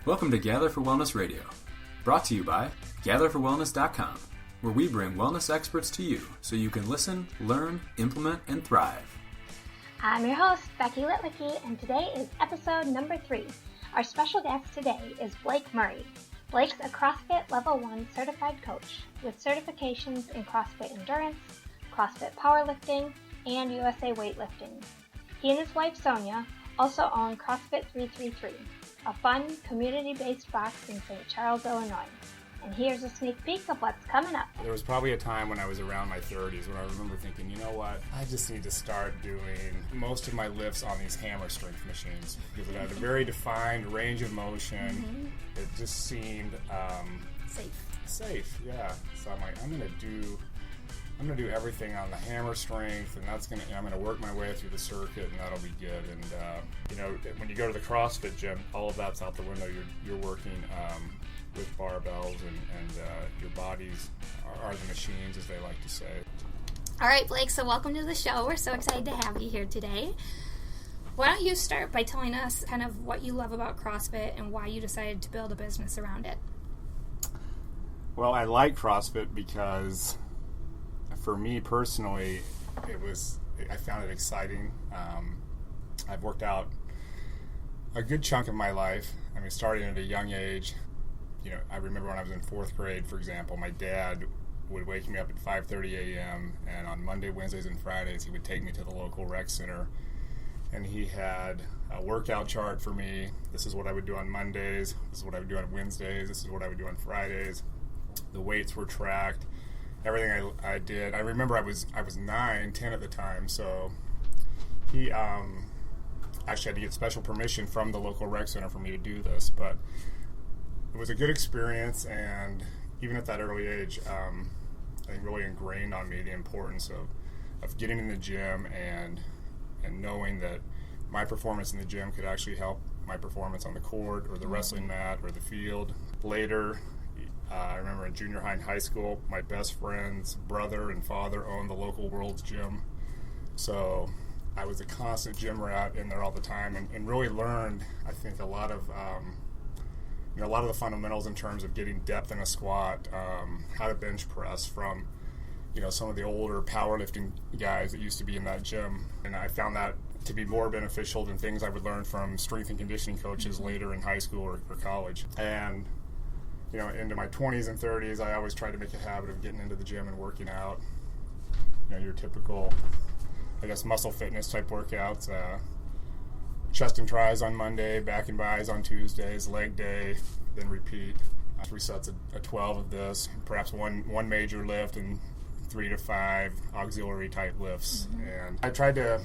Welcome to Gather for Wellness Radio, brought to you by GatherForWellness.com, where we bring wellness experts to you so you can listen, learn, implement, and thrive. I'm your host, Becky Litwicky, and today is episode number 3. Our special guest today is Blake Murray. Blake's a CrossFit Level 1 certified coach with certifications in CrossFit Endurance, CrossFit Powerlifting, and USA Weightlifting. He and his wife, Sonia, also own CrossFit 333, a fun, community-based box in St. Charles, Illinois. And here's a sneak peek of what's coming up. There was probably a time when I was around my 30s when I remember thinking, you know what, I just need to start doing most of my lifts on these hammer strength machines because it had a very defined range of motion. It just seemed safe, yeah. So I'm like, I'm gonna do everything on the hammer strength, and I'm gonna work my way through the circuit, and that'll be good. And when you go to the CrossFit gym, all of that's out the window. You're working with barbells, and your bodies are the machines, as they like to say. All right, Blake, so welcome to the show. We're so excited to have you here today. Why don't you start by telling us kind of what you love about CrossFit and why you decided to build a business around it? Well, I like CrossFit because for me personally, I found it exciting. I've worked out a good chunk of my life. I mean, starting at a young age. You know, I remember when I was in 4th grade, for example, my dad would wake me up at 5:30 a.m. and on Monday, Wednesdays, and Fridays, he would take me to the local rec center, and he had a workout chart for me. This is what I would do on Mondays. This is what I would do on Wednesdays. This is what I would do on Fridays. The weights were tracked. Everything I did. I remember I was 9, 10 at the time, so he actually had to get special permission from the local rec center for me to do this, but it was a good experience, and even at that early age, I think really ingrained on me the importance of getting in the gym and knowing that my performance in the gym could actually help my performance on the court or the wrestling mat or the field. Later, I remember in junior high and high school, my best friend's brother and father owned the local World's Gym, so I was a constant gym rat in there all the time, and really learned, I think, a lot of the fundamentals in terms of getting depth in a squat, how to bench press from, some of the older powerlifting guys that used to be in that gym. And I found that to be more beneficial than things I would learn from strength and conditioning coaches later in high school or college. And, into my 20s and 30s, I always tried to make a habit of getting into the gym and working out. Your typical, muscle fitness type workouts. Chest and tries on Monday, back and bis on Tuesdays, leg day, then repeat. 3 sets of 12 of this, perhaps one major lift and 3 to 5 auxiliary type lifts. And I tried to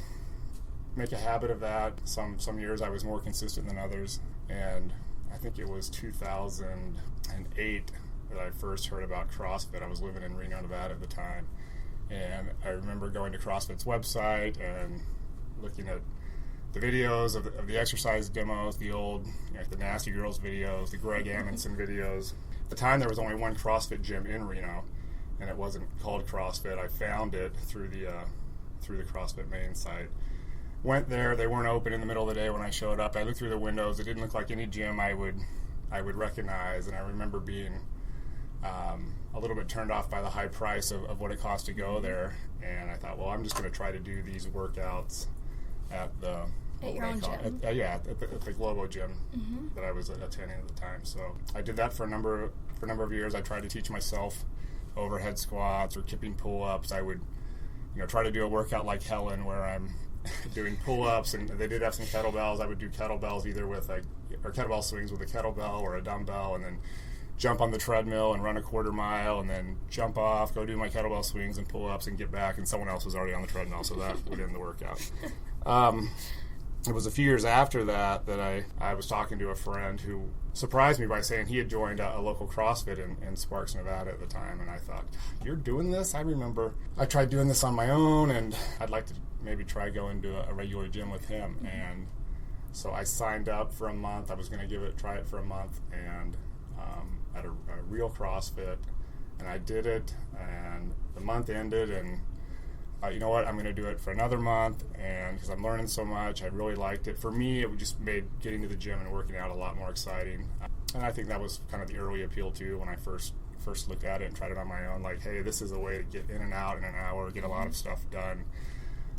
make a habit of that. Some years I was more consistent than others, and I think it was 2008 that I first heard about CrossFit. I was living in Reno, Nevada at the time, and I remember going to CrossFit's website and looking at the videos of the exercise demos, the old, the Nasty Girls videos, the Greg Amundsen videos. At the time, there was only one CrossFit gym in Reno, and it wasn't called CrossFit. I found it through the CrossFit main site. Went there. They weren't open in the middle of the day when I showed up. I looked through the windows. It didn't look like any gym I would recognize, and I remember being a little bit turned off by the high price of what it cost to go there. And I thought, well, I'm just going to try to do these workouts at the your own gym. At the Globo gym that I was attending at the time. So I did that for a number of years. I tried to teach myself overhead squats or kipping pull-ups. I would, try to do a workout like Helen where I'm doing pull-ups, and they did have some kettlebells. I would do kettlebells either with or kettlebell swings with a kettlebell or a dumbbell, and then jump on the treadmill and run a quarter mile, and then jump off, go do my kettlebell swings and pull-ups, and get back, and someone else was already on the treadmill, so that would end the workout. It was a few years after that I was talking to a friend who surprised me by saying he had joined a local CrossFit in Sparks, Nevada at the time, and I thought, you're doing this? I remember I tried doing this on my own, and I'd like to maybe try going to a regular gym with him. And so I signed up for a month. I was going to try it for a month, and at a real CrossFit, and I did it, and the month ended, and you know what, I'm going to do it for another month, and because I'm learning so much, I really liked it. For me, it just made getting to the gym and working out a lot more exciting. And I think that was kind of the early appeal too when I first looked at it and tried it on my own. Like, hey, this is a way to get in and out in an hour, get a lot of stuff done.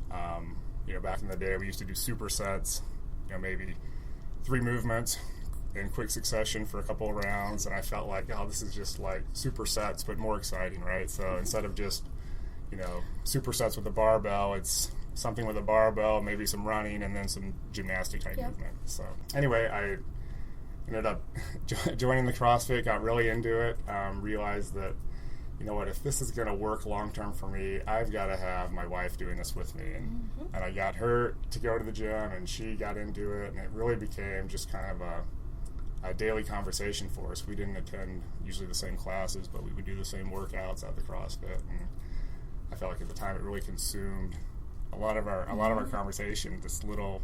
Back in the day, we used to do supersets, maybe 3 movements in quick succession for a couple of rounds, and I felt like, oh, this is just like supersets, but more exciting, right? So instead of just, supersets with a barbell, it's something with a barbell, maybe some running, and then some gymnastic type movement. So anyway, I ended up joining the CrossFit, got really into it, realized that, you know what, if this is going to work long-term for me, I've got to have my wife doing this with me. And I got her to go to the gym, and she got into it, and it really became just kind of a daily conversation for us. We didn't attend usually the same classes, but we would do the same workouts at the CrossFit. And I felt like at the time it really consumed a lot of our conversation, this little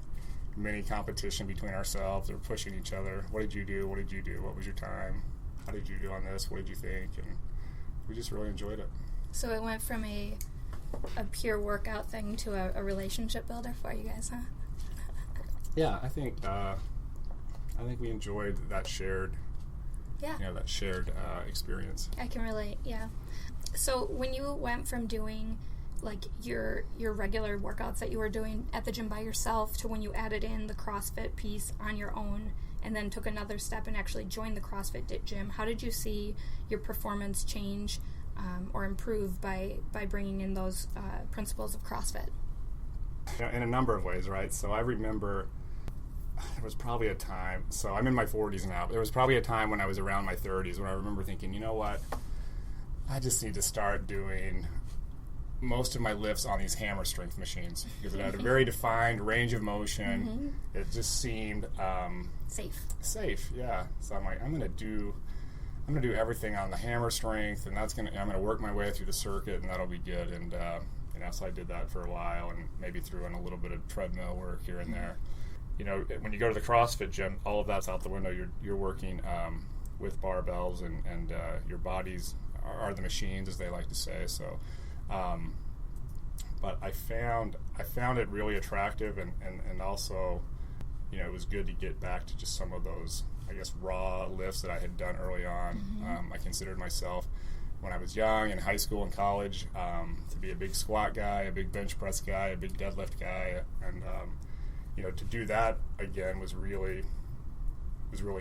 mini competition between ourselves or pushing each other. What did you do? What did you do? What was your time? How did you do on this? What did you think? And we just really enjoyed it. So it went from a pure workout thing to a relationship builder for you guys, huh? Yeah, I think we enjoyed that shared experience. I can relate, yeah. So when you went from doing like your regular workouts that you were doing at the gym by yourself to when you added in the CrossFit piece on your own and then took another step and actually joined the CrossFit gym, how did you see your performance change or improve by bringing in those principles of CrossFit? In a number of ways, right? So I remember there was probably a time, so I'm in my 40s now, but there was probably a time when I was around my 30s when I remember thinking, you know what, I just need to start doing most of my lifts on these hammer strength machines because it had a very defined range of motion. It just seemed safe, yeah. So I'm like, I'm gonna do everything on the hammer strength, and I'm gonna work my way through the circuit, and that'll be good. And so I did that for a while, and maybe threw in a little bit of treadmill work here and there. When you go to the CrossFit gym, all of that's out the window. You're working with barbells, and your bodies are the machines, as they like to say. So. But I found it really attractive, and also, it was good to get back to just some of those, I guess, raw lifts that I had done early on. I considered myself, when I was young, in high school and college, to be a big squat guy, a big bench press guy, a big deadlift guy, and to do that again was really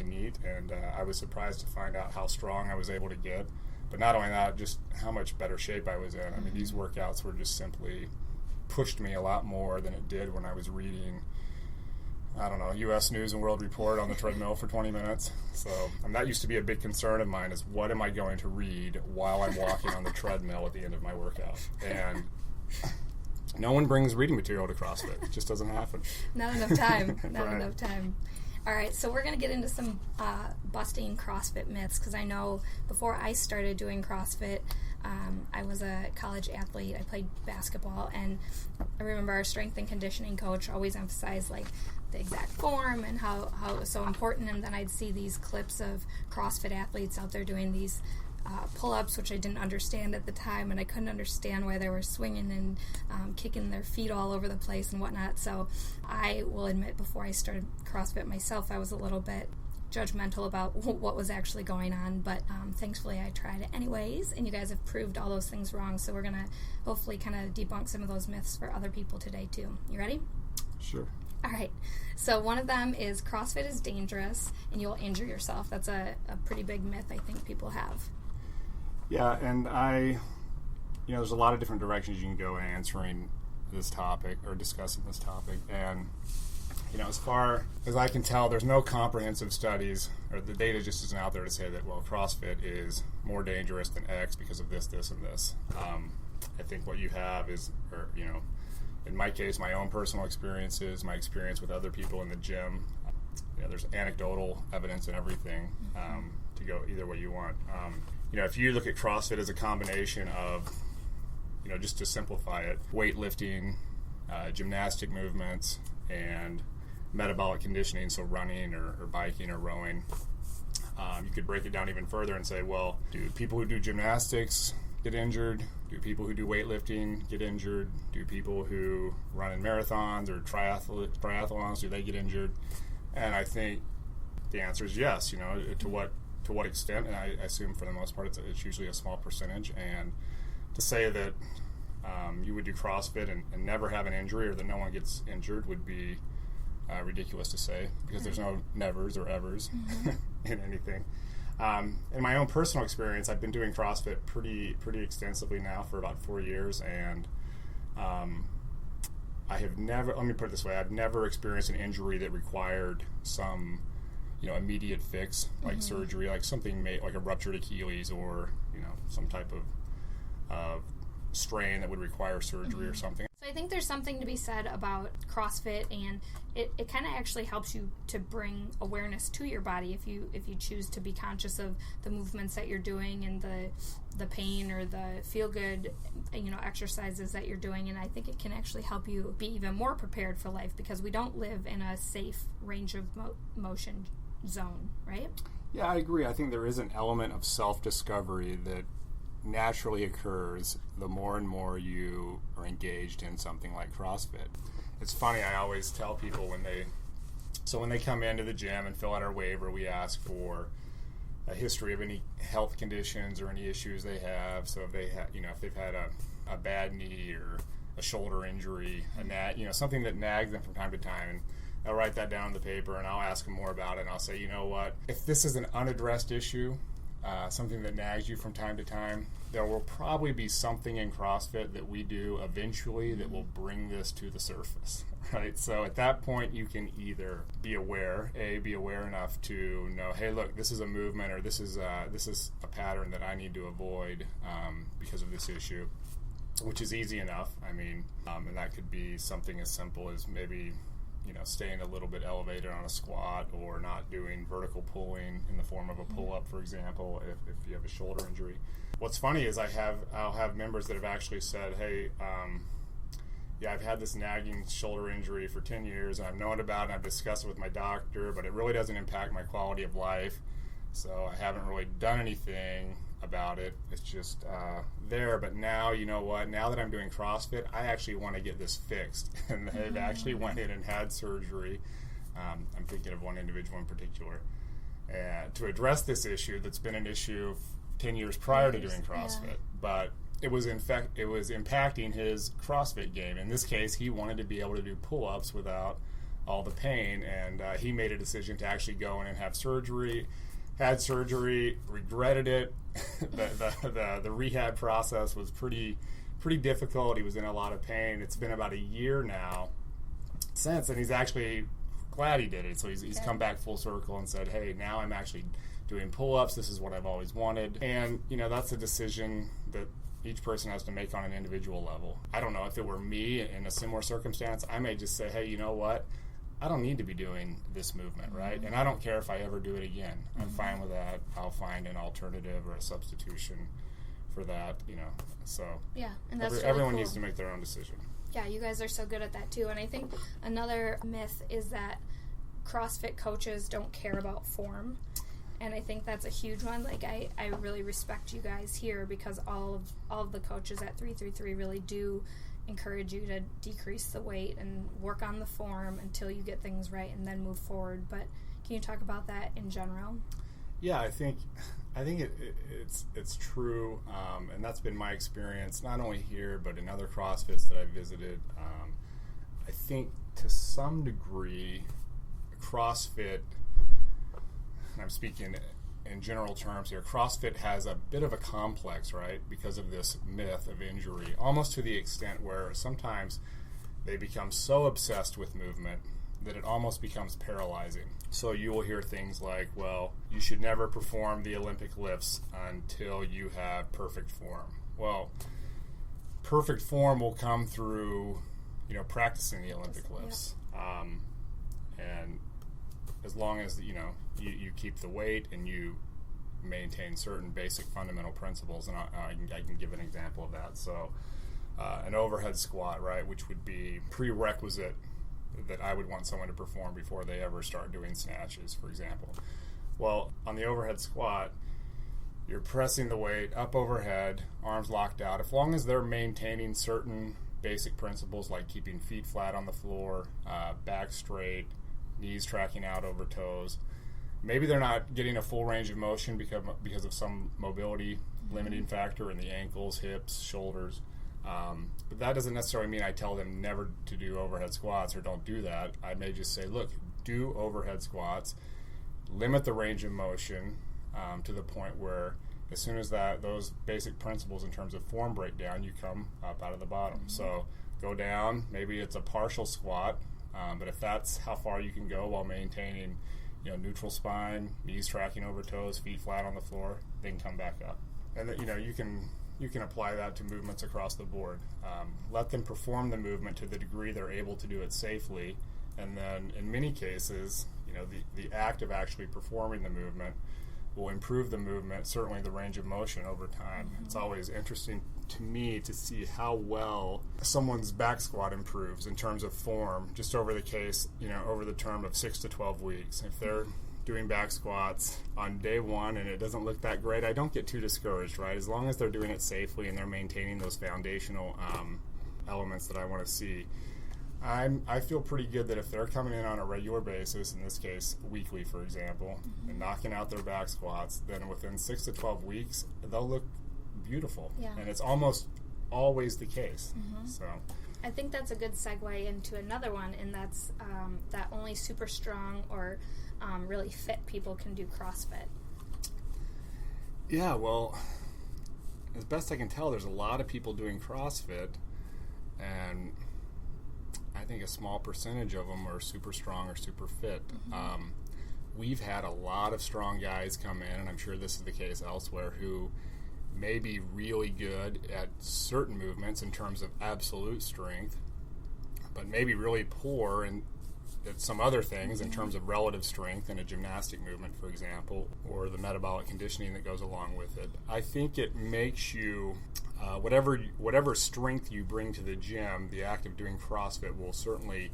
neat, and I was surprised to find out how strong I was able to get. But not only that, just how much better shape I was in. I mean, these workouts were just simply pushed me a lot more than it did when I was reading, U.S. News and World Report on the treadmill for 20 minutes. So that used to be a big concern of mine, is what am I going to read while I'm walking on the treadmill at the end of my workout? And no one brings reading material to CrossFit. It just doesn't happen. Not enough time. Enough time. All right, so we're going to get into some busting CrossFit myths, because I know before I started doing CrossFit, I was a college athlete. I played basketball, and I remember our strength and conditioning coach always emphasized like the exact form and how it was so important. And then I'd see these clips of CrossFit athletes out there doing these pull-ups, which I didn't understand at the time, and I couldn't understand why they were swinging and kicking their feet all over the place and whatnot. So I will admit, before I started CrossFit myself, I was a little bit judgmental about what was actually going on, but thankfully I tried it anyways, and you guys have proved all those things wrong, so we're going to hopefully kind of debunk some of those myths for other people today too. You ready? Sure. All right, so one of them is CrossFit is dangerous and you'll injure yourself. That's a pretty big myth I think people have. Yeah, and there's a lot of different directions you can go in answering this topic or discussing this topic. And, as far as I can tell, there's no comprehensive studies, or the data just isn't out there to say that, well, CrossFit is more dangerous than X because of this, this, and this. I think what you have is, in my case, my own personal experiences, my experience with other people in the gym. There's anecdotal evidence and everything to go either way you want. If you look at CrossFit as a combination of, just to simplify it, weightlifting, gymnastic movements, and metabolic conditioning, so running or biking or rowing, you could break it down even further and say, well, do people who do gymnastics get injured? Do people who do weightlifting get injured? Do people who run in marathons or triathlons, do they get injured? And I think the answer is yes. To what extent? And I assume for the most part it's usually a small percentage. And to say that you would do CrossFit and never have an injury, or that no one gets injured, would be ridiculous to say, because there's no nevers or evers in anything. In my own personal experience, I've been doing CrossFit pretty extensively now for about 4 years, and I have never, let me put it this way, I've never experienced an injury that required some immediate fix, like surgery, like something like a ruptured Achilles, or some type of strain that would require surgery or something. So I think there's something to be said about CrossFit, and it kind of actually helps you to bring awareness to your body if you choose to be conscious of the movements that you're doing and the pain or the feel good exercises that you're doing. And I think it can actually help you be even more prepared for life, because we don't live in a safe range of motion zone, right? Yeah, I agree. I think there is an element of self-discovery that naturally occurs the more and more you are engaged in something like CrossFit. It's funny, I always tell people when they come into the gym and fill out our waiver, we ask for a history of any health conditions or any issues they have. So if they've had a bad knee or a shoulder injury, something that nags them from time to time, and I'll write that down on the paper, and I'll ask them more about it, and I'll say, you know what, if this is an unaddressed issue, something that nags you from time to time, there will probably be something in CrossFit that we do eventually that will bring this to the surface, right? So at that point, you can either be aware enough to know, hey, look, this is a movement, or this is a pattern that I need to avoid because of this issue, which is easy enough. I mean, and that could be something as simple as maybe staying a little bit elevated on a squat, or not doing vertical pulling in the form of a pull-up, for example, if you have a shoulder injury. What's funny is I'll have members that have actually said, hey, I've had this nagging shoulder injury for 10 years, and I've known about it, and I've discussed it with my doctor, but it really doesn't impact my quality of life, so I haven't really done anything about it. It's just there. But now, you know what, now that I'm doing CrossFit, I actually want to get this fixed. And they've actually went in and had surgery. I'm thinking of one individual in particular, to address this issue that's been an issue 10 years prior to doing CrossFit. But it was impacting his CrossFit game. In this case, he wanted to be able to do pull-ups without all the pain, and he made a decision to actually go in and have surgery. Had surgery, regretted it. The rehab process was pretty difficult. He was in a lot of pain. It's been about a year now since, and he's actually glad he did it. So he's come back full circle and said, hey, now I'm actually doing pull-ups. This is what I've always wanted. And, that's a decision that each person has to make on an individual level. I don't know, if it were me in a similar circumstance, I may just say, hey, you know what? I don't need to be doing this movement, right? And I don't care if I ever do it again. I'm fine with that. I'll find an alternative or a substitution for that, So yeah, and that's everyone really cool. needs to make their own decision. Yeah, you guys are so good at that too. And I think another myth is that CrossFit coaches don't care about form. And I think that's a huge one. Like, I really respect you guys here, because all of the coaches at 333 really do encourage you to decrease the weight and work on the form until you get things right, and then move forward. But can you talk about that in general? Yeah, I think it's true, and that's been my experience, not only here but in other CrossFits that I've visited. I think to some degree, CrossFit, and I'm speaking in general terms here, CrossFit has a bit of a complex, right, because of this myth of injury, almost to the extent where sometimes they become so obsessed with movement that it almost becomes paralyzing. So you will hear things like, well, you should never perform the Olympic lifts until you have perfect form. Well, perfect form will come through, practicing the Olympic lifts. And as long as, you keep the weight and you maintain certain basic fundamental principles, and I can give an example of that. So an overhead squat, right, which would be prerequisite that I would want someone to perform before they ever start doing snatches, for example. Well, on the overhead squat, You're pressing the weight up overhead, arms locked out. As long as they're maintaining certain basic principles like keeping feet flat on the floor, back straight, knees tracking out over toes. Maybe they're not getting a full range of motion because of some mobility limiting factor in the ankles, hips, shoulders. But that doesn't necessarily mean I tell them never to do overhead squats or don't do that. I may just say, look, do overhead squats, limit the range of motion to the point where as soon as those basic principles in terms of form break down, you come up out of the bottom. So go down, maybe it's a partial squat, but if that's how far you can go while maintaining neutral spine, knees tracking over toes, feet flat on the floor, then come back up. And you can apply that to movements across the board. Let them perform the movement to the degree they're able to do it safely, and then in many cases, the act of actually performing the movement will improve the movement, certainly the range of motion over time. It's always interesting to me to see how well someone's back squat improves in terms of form, just over the term of 6 to 12 weeks. If they're doing back squats on day one and it doesn't look that great, I don't get too discouraged, right? As long as they're doing it safely and they're maintaining those foundational elements that I want to see. I feel pretty good that if they're coming in on a regular basis, in this case weekly for example, and knocking out their back squats, then within 6 to 12 weeks they'll look beautiful. Yeah. And it's almost always the case. So I think that's a good segue into another one, and that's that only super strong or really fit people can do CrossFit. Yeah, well, as best I can tell, there's a lot of people doing CrossFit, and I think a small percentage of them are super strong or super fit. We've had a lot of strong guys come in, and I'm sure this is the case elsewhere, who may be really good at certain movements in terms of absolute strength, but maybe really poor at some other things in terms of relative strength in a gymnastic movement, for example, or the metabolic conditioning that goes along with it. I think it makes you, whatever strength you bring to the gym, the act of doing CrossFit will certainly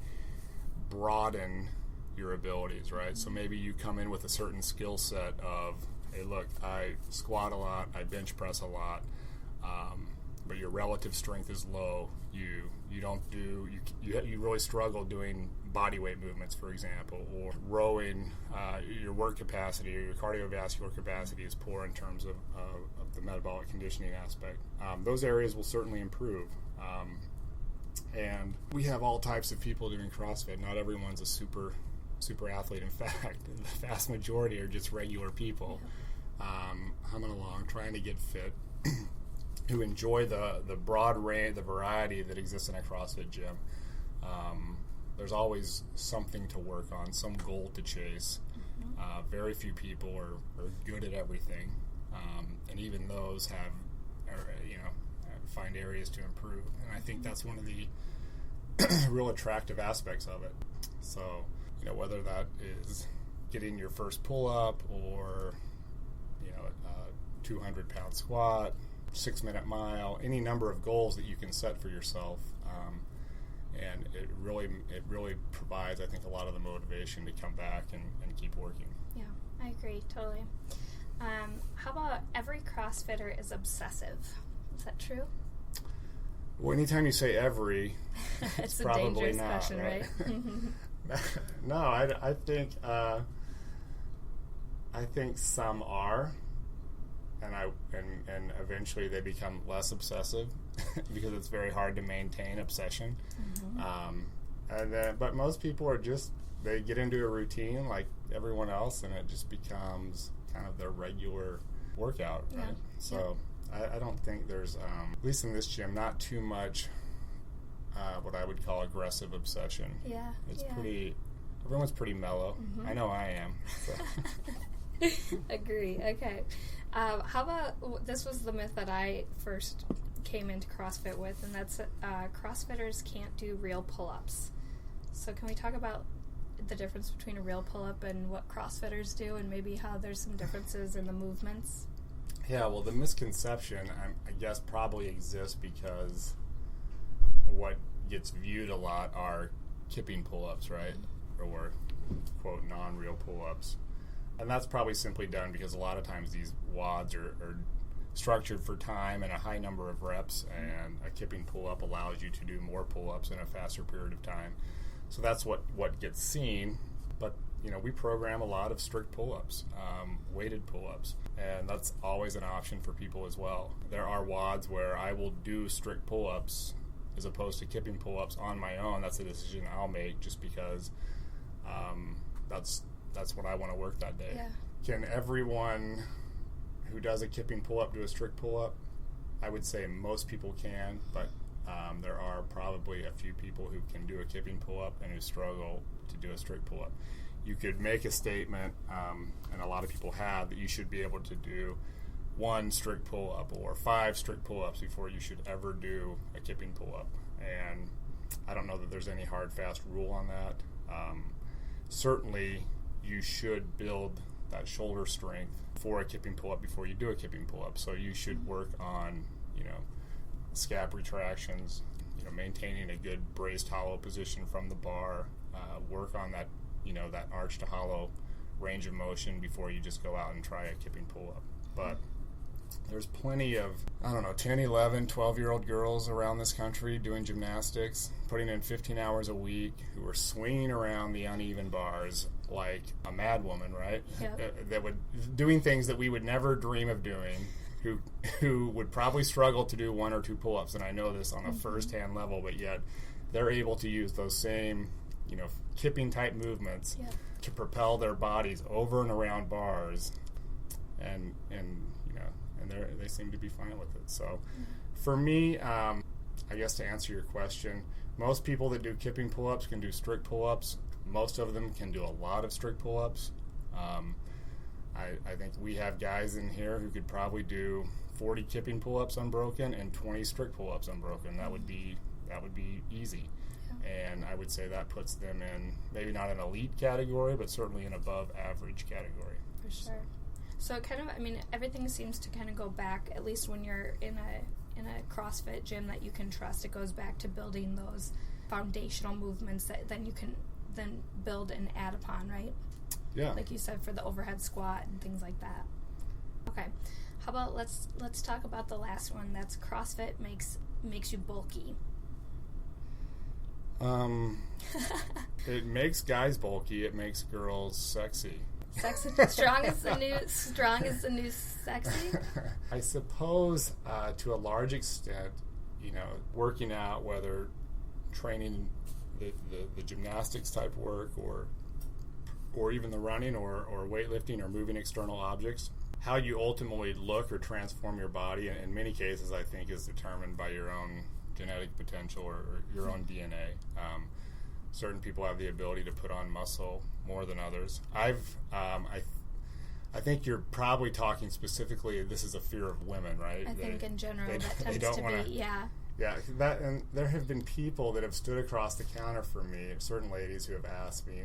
broaden your abilities, right? So maybe you come in with a certain skill set of, hey, look, I squat a lot, I bench press a lot, but your relative strength is low. You really struggle doing body weight movements, for example, or rowing. Your work capacity or your cardiovascular capacity is poor in terms of the metabolic conditioning aspect. Those areas will certainly improve. And we have all types of people doing CrossFit. Not everyone's a super athlete. In fact, the vast majority are just regular people humming along, trying to get fit, who enjoy the broad range, the variety that exists in a CrossFit gym. There's always something to work on, some goal to chase. Very few people are good at everything, and even those find areas to improve. And I think that's one of the real attractive aspects of it. So, whether that is getting your first pull-up or, a 200-pound squat, 6-minute mile, any number of goals that you can set for yourself. And it really provides, I think, a lot of the motivation to come back and keep working. Yeah, I agree, totally. How about every CrossFitter is obsessive? Is that true? Well, anytime you say every, it's probably a dangerous not, question, right? No, I think some are, and eventually they become less obsessive because it's very hard to maintain obsession. But most people are they get into a routine like everyone else, and it just becomes kind of their regular workout, right? Yeah. So I don't think there's, at least in this gym, not too much what I would call aggressive obsession. Yeah. It's everyone's pretty mellow. I know I am. So. Agree. Okay. How about, this was the myth that I first came into CrossFit with, and that's CrossFitters can't do real pull-ups. So can we talk about the difference between a real pull-up and what CrossFitters do, and maybe how there's some differences in the movements? Yeah, well, the misconception, I guess, probably exists because what gets viewed a lot are kipping pull-ups, right? Or, quote, non-real pull-ups. And that's probably simply done because a lot of times these WODs are structured for time and a high number of reps, and a kipping pull-up allows you to do more pull-ups in a faster period of time. So that's what gets seen. But, we program a lot of strict pull-ups, weighted pull-ups, and that's always an option for people as well. There are WODs where I will do strict pull-ups as opposed to kipping pull-ups on my own. That's a decision I'll make just because that's what I want to work that day. Yeah. Can everyone who does a kipping pull-up do a strict pull-up? I would say most people can, but there are probably a few people who can do a kipping pull-up and who struggle to do a strict pull-up. You could make a statement, and a lot of people have, that you should be able to do 1 strict pull-up or 5 strict pull-ups before you should ever do a kipping pull-up. And I don't know that there's any hard, fast rule on that. Certainly, you should build that shoulder strength for a kipping pull-up before you do a kipping pull-up. So you should work on, scap retractions, maintaining a good braced hollow position from the bar, work on that, that arch to hollow range of motion before you just go out and try a kipping pull-up. But there's plenty of, 10, 11, 12-year-old girls around this country doing gymnastics, putting in 15 hours a week, who are swinging around the uneven bars like a mad woman, right? Yeah. Doing things that we would never dream of doing, who would probably struggle to do 1 or 2 pull-ups, and I know this on a first-hand level, but yet they're able to use those same, kipping type movements to propel their bodies over and around bars, and they seem to be fine with it. So for me, I guess to answer your question, most people that do kipping pull-ups can do strict pull-ups. Most of them can do a lot of strict pull-ups. I think we have guys in here who could probably do 40 kipping pull-ups unbroken and 20 strict pull-ups unbroken. That would be easy. Yeah. And I would say that puts them in maybe not an elite category, but certainly an above average category. For sure. So everything seems to kind of go back, at least when you're in a CrossFit gym that you can trust, it goes back to building those foundational movements that then you can then build and add upon, right? Yeah. Like you said, for the overhead squat and things like that. Okay. How about let's talk about the last one. That's CrossFit makes you bulky. It makes guys bulky. It makes girls sexy. Sexy, strong is the new sexy. I suppose to a large extent, working out, whether training the gymnastics type work or even the running or weightlifting or moving external objects, how you ultimately look or transform your body, in many cases, I think, is determined by your own genetic potential or your own DNA. Certain people have the ability to put on muscle more than others. I think you're probably talking specifically, this is a fear of women, right? I think in general that tends to be, yeah. Yeah, and there have been people that have stood across the counter from me, certain ladies who have asked me,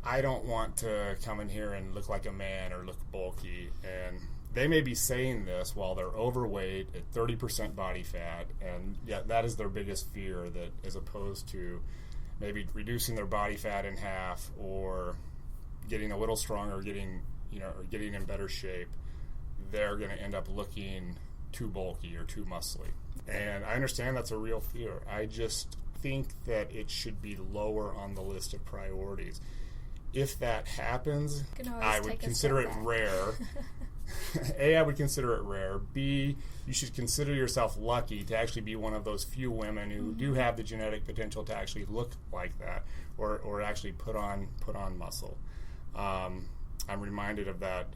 I don't want to come in here and look like a man or look bulky, and they may be saying this while they're overweight at 30% body fat, and yet that is their biggest fear, that as opposed to maybe reducing their body fat in half or getting a little stronger, or getting in better shape, they're going to end up looking too bulky or too muscly. And I understand that's a real fear. I just think that it should be lower on the list of priorities. If that happens, I would consider it rare. A, I would consider it rare. B, you should consider yourself lucky to actually be one of those few women who do have the genetic potential to actually look like that, or actually put on muscle. I'm reminded of that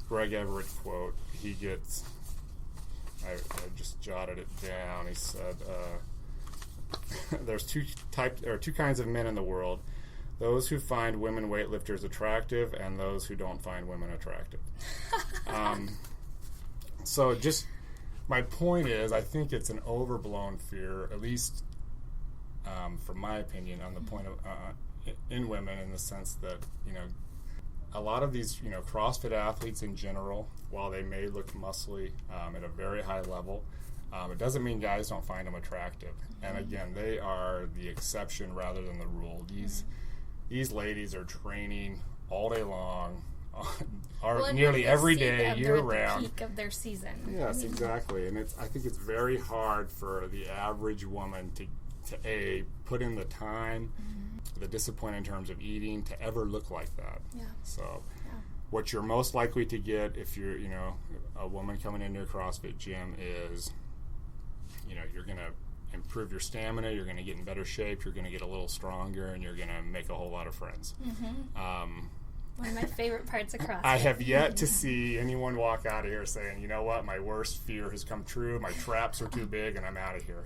Greg Everett quote. He gets, I just jotted it down. He said, "There's two kinds of men in the world: those who find women weightlifters attractive, and those who don't find women attractive." So just my point is, I think it's an overblown fear, at least from my opinion, on the point of in women, in the sense that a lot of these CrossFit athletes in general, while they may look muscly at a very high level, it doesn't mean guys don't find them attractive. And again, they are the exception rather than the rule. These ladies are training all day long, Well, nearly every day, they're year at round. the peak of their season. Yes, exactly. And I think it's very hard for the average woman to put in the time, the discipline in terms of eating, to ever look like that. Yeah. So what you're most likely to get if you're, a woman coming into a CrossFit gym is, you're going to improve your stamina, you're going to get in better shape, you're going to get a little stronger, and you're going to make a whole lot of friends. One of my favorite parts of CrossFit. I have yet to see anyone walk out of here saying, you know what, my worst fear has come true, my traps are too big, and I'm out of here.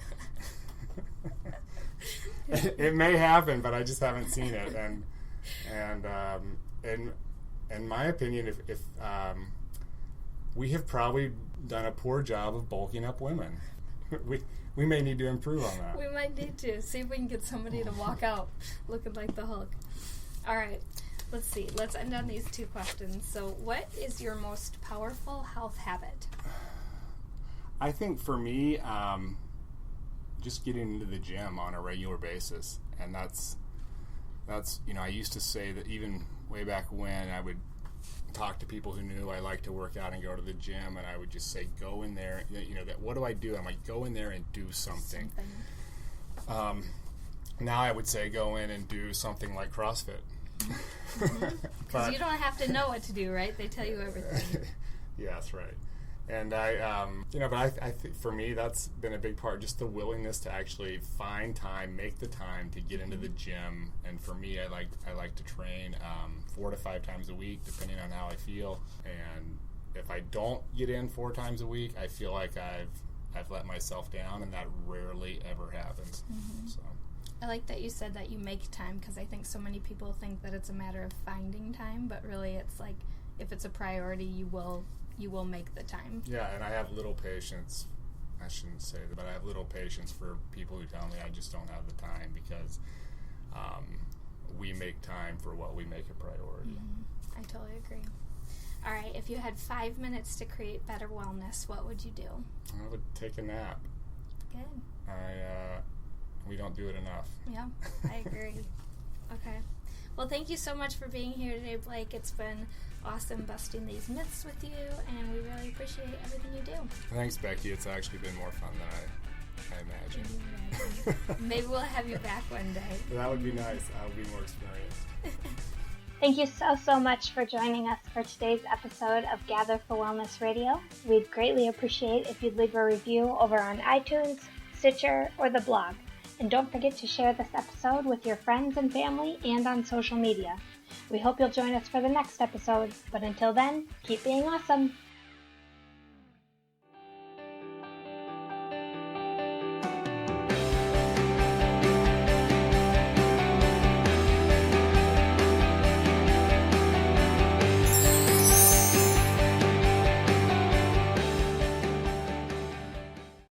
It may happen, but I just haven't seen it. And in my opinion, if we have probably done a poor job of bulking up women. We may need to improve on that. We might need to see if we can get somebody to walk out looking like the Hulk. All right, let's see. Let's end on these 2 questions. So, what is your most powerful health habit? I think for me, just getting into the gym on a regular basis, and that's I used to say that even way back when I would talk to people who knew I liked to work out and go to the gym, and I would just say, go in there, that what do I do? I'm like, go in there and do something. Now I would say go in and do something like CrossFit. Because you don't have to know what to do, right? They tell you everything. Yeah, that's right. And I think for me that's been a big part, just the willingness to actually find time, make the time to get into the gym. And for me, I like to train 4 to 5 times a week, depending on how I feel. And if I don't get in 4 times a week, I feel like I've let myself down, and that rarely ever happens. So I like that you said that you make time, because I think so many people think that it's a matter of finding time, but really it's like if it's a priority, you will make the time. Yeah, and I have little patience. I shouldn't say that, but I have little patience for people who tell me I just don't have the time, because we make time for what we make a priority. I totally agree. All right, if you had 5 minutes to create better wellness, what would you do? I would take a nap. Good. We don't do it enough. Yeah, I agree. Okay. Well, thank you so much for being here today, Blake. It's been awesome busting these myths with you, and we really appreciate everything you do. Thanks, Becky. It's actually been more fun than I imagined. Maybe we'll have you back one day. That would be nice. I'll be more experienced. Thank you so much for joining us for today's episode of Gather for Wellness Radio. We'd greatly appreciate if you'd leave a review over on iTunes, Stitcher, or the blog. And don't forget to share this episode with your friends and family and on social media. We hope you'll join us for the next episode, but until then, keep being awesome.